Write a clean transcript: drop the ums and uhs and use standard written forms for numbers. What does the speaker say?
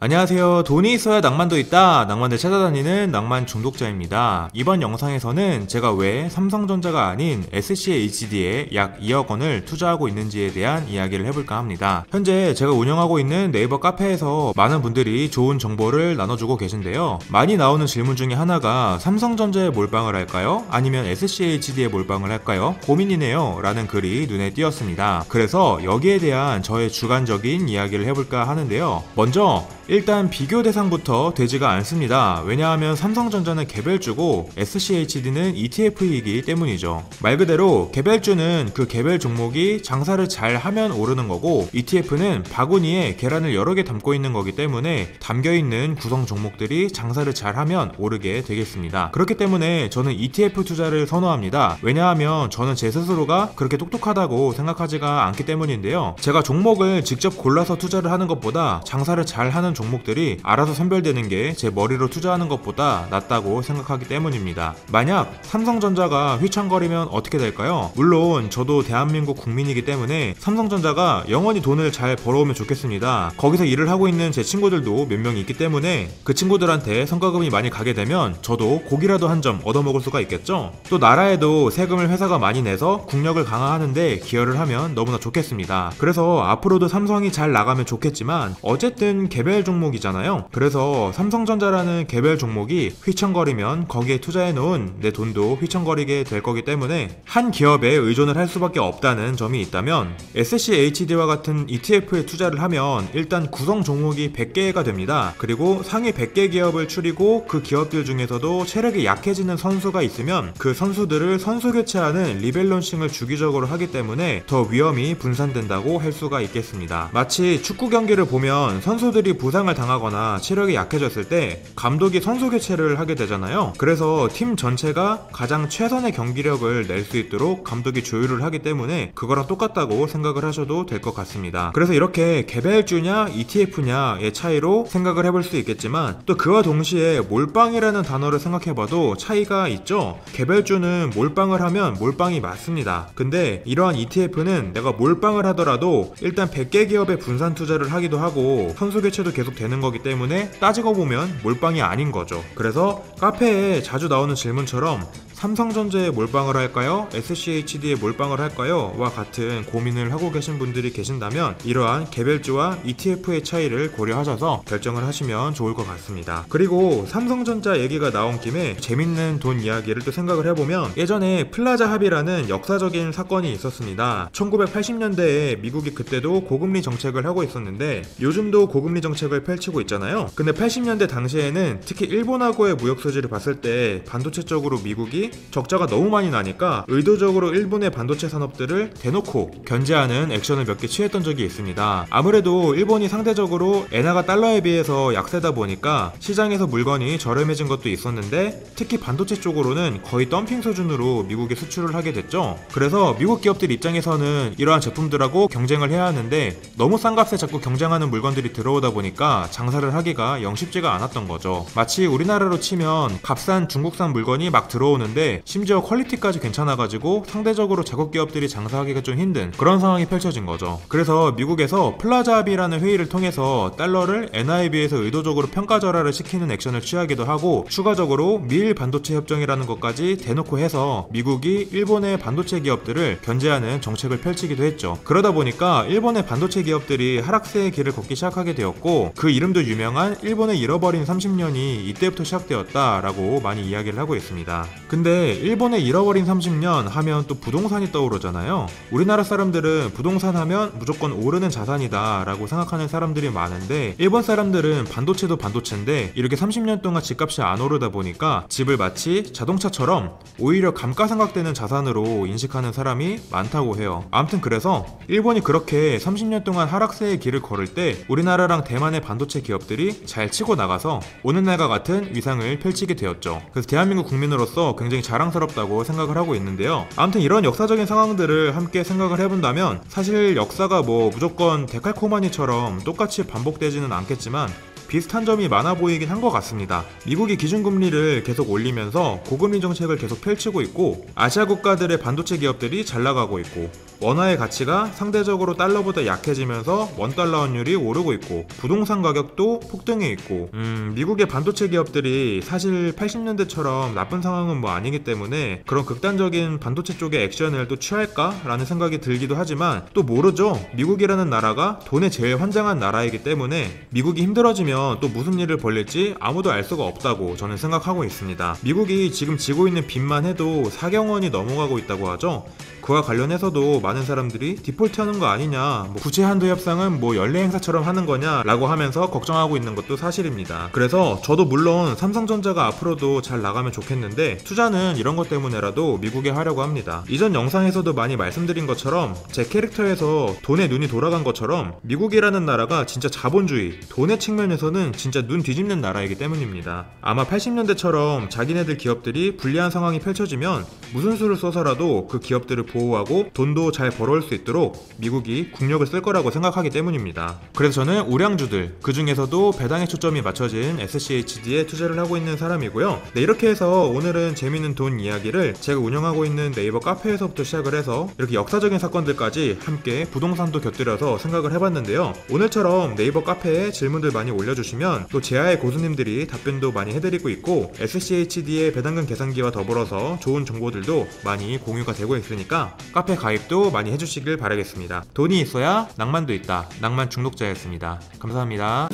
안녕하세요. 돈이 있어야 낭만도 있다. 낭만을 찾아다니는 낭만 중독자입니다. 이번 영상에서는 제가 왜 삼성전자가 아닌 SCHD에 약 2억 원을 투자하고 있는지에 대한 이야기를 해볼까 합니다. 현재 제가 운영하고 있는 네이버 카페에서 많은 분들이 좋은 정보를 나눠주고 계신데요. 많이 나오는 질문 중에 하나가 삼성전자에 몰빵을 할까요? 아니면 SCHD에 몰빵을 할까요? 고민이네요. 라는 글이 눈에 띄었습니다. 그래서 여기에 대한 저의 주관적인 이야기를 해볼까 하는데요. 먼저 일단 비교 대상부터 되지가 않습니다. 왜냐하면 삼성전자는 개별주고 SCHD는 ETF이기 때문이죠. 말 그대로 개별주는 그 개별 종목이 장사를 잘 하면 오르는 거고, ETF는 바구니에 계란을 여러 개 담고 있는 거기 때문에 담겨있는 구성 종목들이 장사를 잘 하면 오르게 되겠습니다. 그렇기 때문에 저는 ETF 투자를 선호합니다. 왜냐하면 저는 제 스스로가 그렇게 똑똑하다고 생각하지가 않기 때문인데요. 제가 종목을 직접 골라서 투자를 하는 것보다 장사를 잘 하는 종목들이 알아서 선별되는 게 제 머리로 투자하는 것보다 낫다고 생각하기 때문입니다. 만약 삼성전자가 휘청거리면 어떻게 될까요? 물론 저도 대한민국 국민이기 때문에 삼성전자가 영원히 돈을 잘 벌어오면 좋겠습니다. 거기서 일을 하고 있는 제 친구들도 몇 명 있기 때문에 그 친구들한테 성과금이 많이 가게 되면 저도 고기라도 한 점 얻어먹을 수가 있겠죠. 또 나라에도 세금을 회사가 많이 내서 국력을 강화하는데 기여를 하면 너무나 좋겠습니다. 그래서 앞으로도 삼성이 잘 나가면 좋겠지만 어쨌든 개별 종목이잖아요. 그래서 삼성전자라는 개별 종목이 휘청거리면 거기에 투자해놓은 내 돈도 휘청거리게 될 거기 때문에 한 기업에 의존을 할 수밖에 없다는 점이 있다면, SCHD와 같은 ETF에 투자를 하면 일단 구성 종목이 100개가 됩니다. 그리고 상위 100개 기업을 추리고 그 기업들 중에서도 체력이 약해지는 선수가 있으면 그 선수들을 선수 교체하는 리밸런싱을 주기적으로 하기 때문에 더 위험이 분산된다고 할 수가 있겠습니다. 마치 축구 경기를 보면 선수들이 부상을 당하거나 체력이 약해졌을 때 감독이 선수 교체를 하게 되잖아요. 그래서 팀 전체가 가장 최선의 경기력을 낼 수 있도록 감독이 조율을 하기 때문에 그거랑 똑같다고 생각을 하셔도 될 것 같습니다. 그래서 이렇게 개별주냐 ETF냐의 차이로 생각을 해볼 수 있겠지만, 또 그와 동시에 몰빵이라는 단어를 생각해봐도 차이가 있죠. 개별주는 몰빵을 하면 몰빵이 맞습니다. 근데 이러한 ETF는 내가 몰빵을 하더라도 일단 100개 기업에 분산 투자를 하기도 하고 선수 교체도 계속 되는 거기 때문에 따지고 보면 몰빵이 아닌 거죠. 그래서 카페에 자주 나오는 질문처럼 삼성전자에 몰빵을 할까요? SCHD에 몰빵을 할까요? 와 같은 고민을 하고 계신 분들이 계신다면 이러한 개별주와 ETF의 차이를 고려하셔서 결정을 하시면 좋을 것 같습니다. 그리고 삼성전자 얘기가 나온 김에 재밌는 돈 이야기를 또 생각을 해보면, 예전에 플라자 합의라는 역사적인 사건이 있었습니다. 1980년대에 미국이 그때도 고금리 정책을 하고 있었는데 요즘도 고금리 정책을 펼치고 있잖아요. 근데 80년대 당시에는 특히 일본하고의 무역 수지를 봤을 때 반도체 쪽으로 미국이 적자가 너무 많이 나니까 의도적으로 일본의 반도체 산업들을 대놓고 견제하는 액션을 몇 개 취했던 적이 있습니다. 아무래도 일본이 상대적으로 엔화가 달러에 비해서 약세다 보니까 시장에서 물건이 저렴해진 것도 있었는데, 특히 반도체 쪽으로는 거의 덤핑 수준으로 미국에 수출을 하게 됐죠. 그래서 미국 기업들 입장에서는 이러한 제품들하고 경쟁을 해야 하는데 너무 싼 값에 자꾸 경쟁하는 물건들이 들어오다 보니까 장사를 하기가 영 쉽지가 않았던 거죠. 마치 우리나라로 치면 값싼 중국산 물건이 막 들어오는데 심지어 퀄리티까지 괜찮아가지고 상대적으로 제국 기업들이 장사하기가 좀 힘든 그런 상황이 펼쳐진 거죠. 그래서 미국에서 플라자 합의라는 회의를 통해서 달러를 엔화에 비해서 의도적으로 평가절하를 시키는 액션을 취하기도 하고, 추가적으로 미일 반도체 협정이라는 것까지 대놓고 해서 미국이 일본의 반도체 기업들을 견제하는 정책을 펼치기도 했죠. 그러다 보니까 일본의 반도체 기업들이 하락세의 길을 걷기 시작하게 되었고, 그 이름도 유명한 일본의 잃어버린 30년이 이때부터 시작되었다라고 많이 이야기를 하고 있습니다. 근데 일본의 잃어버린 30년 하면 또 부동산이 떠오르잖아요. 우리나라 사람들은 부동산 하면 무조건 오르는 자산이다 라고 생각하는 사람들이 많은데, 일본 사람들은 반도체도 반도체인데 이렇게 30년 동안 집값이 안 오르다 보니까 집을 마치 자동차처럼 오히려 감가상각되는 자산으로 인식하는 사람이 많다고 해요. 아무튼 그래서 일본이 그렇게 30년 동안 하락세의 길을 걸을 때 우리나라랑 대만의 반도체 기업들이 잘 치고 나가서 오늘날과 같은 위상을 펼치게 되었죠. 그래서 대한민국 국민으로서 굉장히 자랑스럽다고 생각을 하고 있는데요. 아무튼 이런 역사적인 상황들을 함께 생각을 해본다면, 사실 역사가 뭐 무조건 데칼코마니처럼 똑같이 반복되지는 않겠지만 비슷한 점이 많아 보이긴 한 것 같습니다. 미국이 기준금리를 계속 올리면서 고금리 정책을 계속 펼치고 있고, 아시아 국가들의 반도체 기업들이 잘 나가고 있고, 원화의 가치가 상대적으로 달러보다 약해지면서 원달러 환율이 오르고 있고, 부동산 가격도 폭등해 있고, 미국의 반도체 기업들이 사실 80년대처럼 나쁜 상황은 뭐 아니기 때문에 그런 극단적인 반도체 쪽의 액션을 또 취할까라는 생각이 들기도 하지만, 또 모르죠. 미국이라는 나라가 돈에 제일 환장한 나라이기 때문에 미국이 힘들어지면 또 무슨 일을 벌릴지 아무도 알 수가 없다고 저는 생각하고 있습니다. 미국이 지금 지고 있는 빚만 해도 4경 원이 넘어가고 있다고 하죠. 그와 관련해서도 많은 사람들이 디폴트하는 거 아니냐, 뭐 부채 한도 협상은 뭐 연례 행사처럼 하는 거냐 라고 하면서 걱정하고 있는 것도 사실입니다. 그래서 저도 물론 삼성전자가 앞으로도 잘 나가면 좋겠는데, 투자는 이런 것 때문에라도 미국에 하려고 합니다. 이전 영상에서도 많이 말씀드린 것처럼, 제 캐릭터에서 돈에 눈이 돌아간 것처럼 미국이라는 나라가 진짜 자본주의, 돈의 측면에서는 진짜 눈 뒤집는 나라이기 때문입니다. 아마 80년대처럼 자기네들 기업들이 불리한 상황이 펼쳐지면 무슨 수를 써서라도 그 기업들을 보호하고 돈도 잘 벌어올 수 있도록 미국이 국력을 쓸 거라고 생각하기 때문입니다. 그래서 저는 우량주들, 그 중에서도 배당에 초점이 맞춰진 SCHD에 투자를 하고 있는 사람이고요. 네, 이렇게 해서 오늘은 재밌는 돈 이야기를 제가 운영하고 있는 네이버 카페에서부터 시작을 해서 이렇게 역사적인 사건들까지 함께 부동산도 곁들여서 생각을 해봤는데요. 오늘처럼 네이버 카페에 질문들 많이 올려주시면 또 제아의 고수님들이 답변도 많이 해드리고 있고, SCHD의 배당금 계산기와 더불어서 좋은 정보들도 많이 공유가 되고 있으니까 카페 가입도 많이 해주시길 바라겠습니다. 돈이 있어야 낭만도 있다. 낭만 중독자였습니다. 감사합니다.